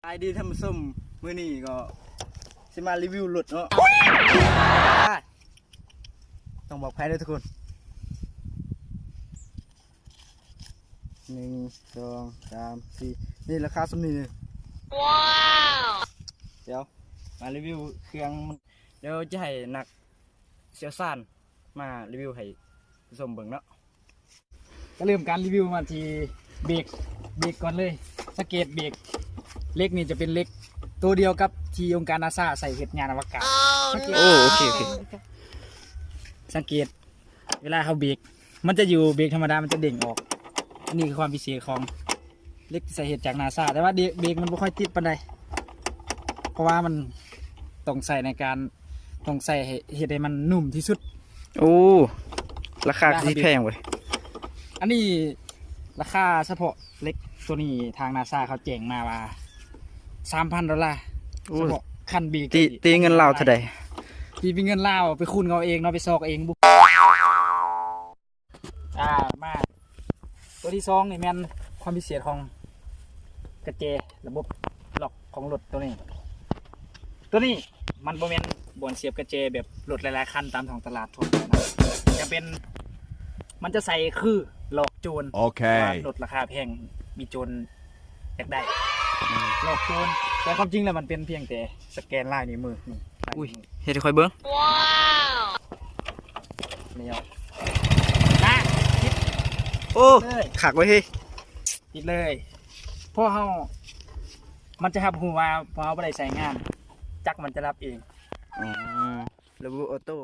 ไอดีทำส้มมื้อนี้ก็สิมารีวิวรถเนาะต้องบอกใครด้วยทุกคน1 2 3 4นี่ราคาสมนี้เลยว้าวเดี๋ยวมารีวิวเครื่องเดี๋ยวจะให้นักเชี่ยวชาญมารีวิวให้ชมเบิ่งเนาะก็เริ่มการรีวิวมาที่เบรกก่อนเลยสเกตเบรกเล็กนี่จะเป็นเล็กตัวเดียวกับที่องค์การนาซาใส่เหตุงานอวกาศโอเคสังเกตเวลาเขาเบรกมันจะอยู่เบรกธรรมดามันจะเด้งออกอันนี้คือความพิเศษของเล็กใส่เหตุจากนาซาแต่ว่าเบรกมันไม่ค่อยติดปานใดเพราะว่ามันต้องใส่ในการต้องใส่เหตุให้มันนุ่มที่สุดโอ้ราคาที่แพงเว้ยอันนี้ราคาเฉพาะเล็กตัวนี้ทางนาซาเขาแจ้งมาว่า$3,000เฉพาะคันเบรกตีเงินลาวเท่าใดตีเป็นเงินลาวไปคูณเอาเองเนาะไปซอกเองบุมาตัวที่2นี่แม่นความพิเศษของกระเจระบบล็อกของรถตัวนี้มันบ่แม่นบ่อนเสียบกระเจแบบรถหลายๆคันตามท้องตลาดทั่วไปนะจะเป็นมันจะใส่คือหลอกโจรโอเครถราคาแพงมีโจรอยากได้หลอกโจรแต่ความจริงแล้วมันเป็นเพียงแต่สแกนลายนิ้วมืออุ้ยเฮ็ดให้ค่อยเบิ่งว้าวเลี้ยวนะโอ้ขักไว้เฮ้ยติดเลยเพราะมันจะรับหูว่าพอเราไม่ได้ใส่งานจักมันจะรับเองระบบออโต้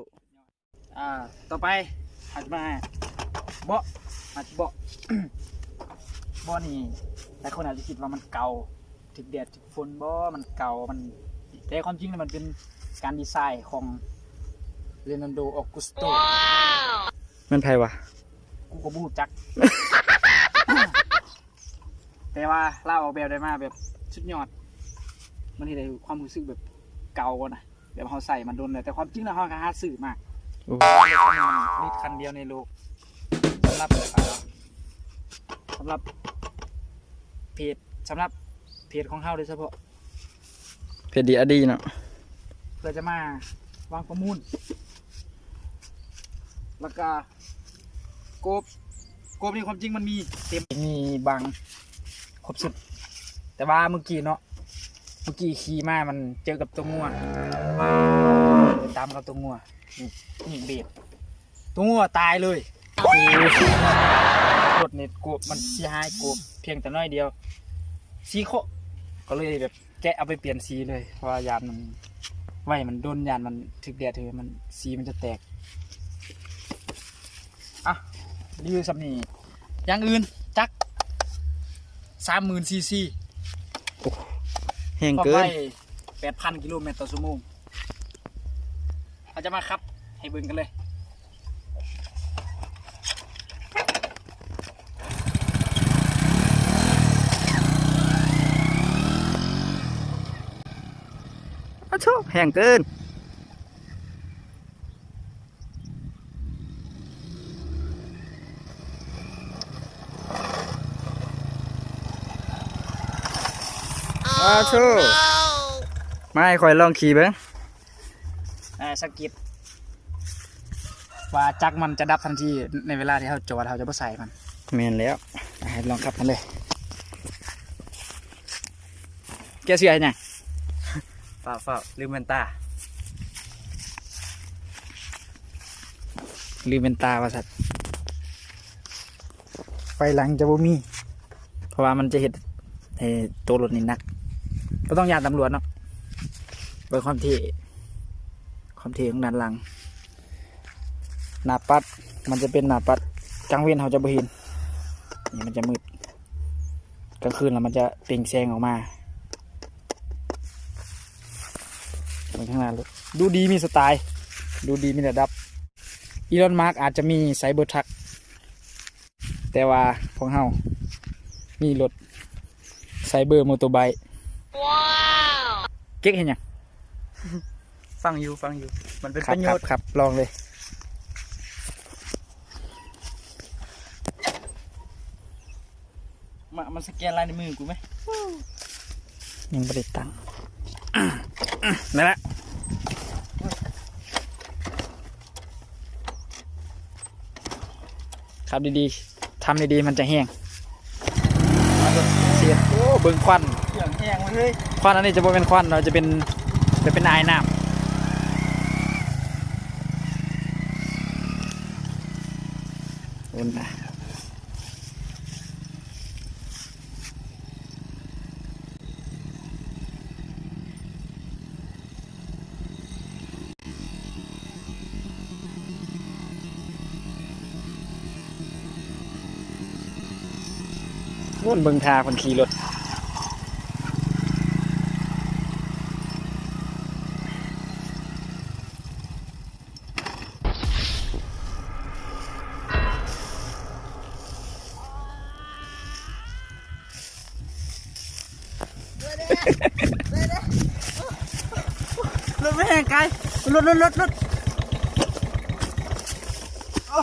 ต่อไปอาจจะมาเบาะเบาะนี่หลายคนอาจจะคิดว่ามันเก่าถึกแดดถึกฝนมันเก่ามันแต่ความจริงแล้วมันเป็นการดีไซน์ของเลโอนาร์โด ออกุสโตมันไผวะกูก็บูจัก แต่ว่าเล่าออกแบบได้มาแบบชุดยอดมันที่ได้ความรู้สึกแบบเก่านะแบบเขาใส่มันโดนเลยแต่ความจริงแล้วเขาหาซื้อมากนี่คันเดียวในโลกสำหรับเพจของเขาโดยเฉพาะเพจดีอดีเนาะเพื่อจะมาวางข้อมูลแล้วก็โกบนี่ความจริงมันมีเต็มมีบางครบสุดแต่ว่าเมื่อกี้ขี่มามันเจอกับตัวงัวตามกับตัวงัวนี่เบียดตัวงัวตายเลยรถเน็ตกบมันเสียหายกบเพียงแต่น้อยเดียวสีโคก็เลยแบบแกะเอาไปเปลี่ยนสีเลยเพราะว่ายานมันไว้มันโดนยานมันถึกแดดถึงมันสีมันจะแตกรีวิวสับนี่อย่างอื่นจัก30,000 ซีซีแห้งเกิน 8,000 กิโลเมตรต่อชั่วโมงเราจะมาขับให้เบิ่งกันเลยแห้งเกินไม่ค่อยลองขี่เบ้างสกิดว่าจักมันจะดับทันทีในเวลาที่เขาจอดเขาจะไม่ใส่มันเมนแล้วลองขับกันเลยแกเสียยังฝ้าลืมเมนตาว่าสัตว์ไฟหลังจะบ่มีเพราะว่ามันจะเห็นตัวรถนี่นักก็ต้องยานตำรวจเนาะเปิดความเท่ของด้านหลังหน้าปัดมันจะเป็นหน้าปัดกลางเว้นเขาจะบ่เห็นนี่มันจะมืดกลางคืนแล้วมันจะเปล่งแสงออกมาข้างหน้ารถดูดีมีสไตล์ดูดีมีระดับอีลอนมาร์กอาจจะมีไซเบอร์ทรัคแต่ว่าของเฮามีรถไซเบอร์มอเตอร์ไบค์ว้าวเก๊กเห็นยังฟังอยู่มันเป็นประโยชน์ครับลองเลย มันสแกนลายในวมือกูไหม ยังไม่ได้ตังค์ นั่นแหละขับดีๆทำดีๆมันจะแห้งเสียดโอ้เบิ่งควัน เสียงแห้งมาเลย ควันอันนี้จะเป็นควันเราจะเป็นไอน้ำอุ่นนะวุ่นเบิ่งทาคนขี่รถรถไม่แห้งไกลรถโอ้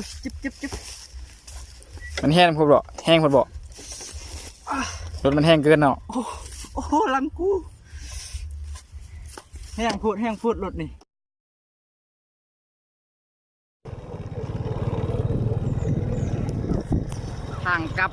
ยจิบ มันแห้งพอบอกแห้งพอบอกรถมันแห้งเกินเนาะ โอ้โหลังกูแห้งพูดรถนี่ทางกลับ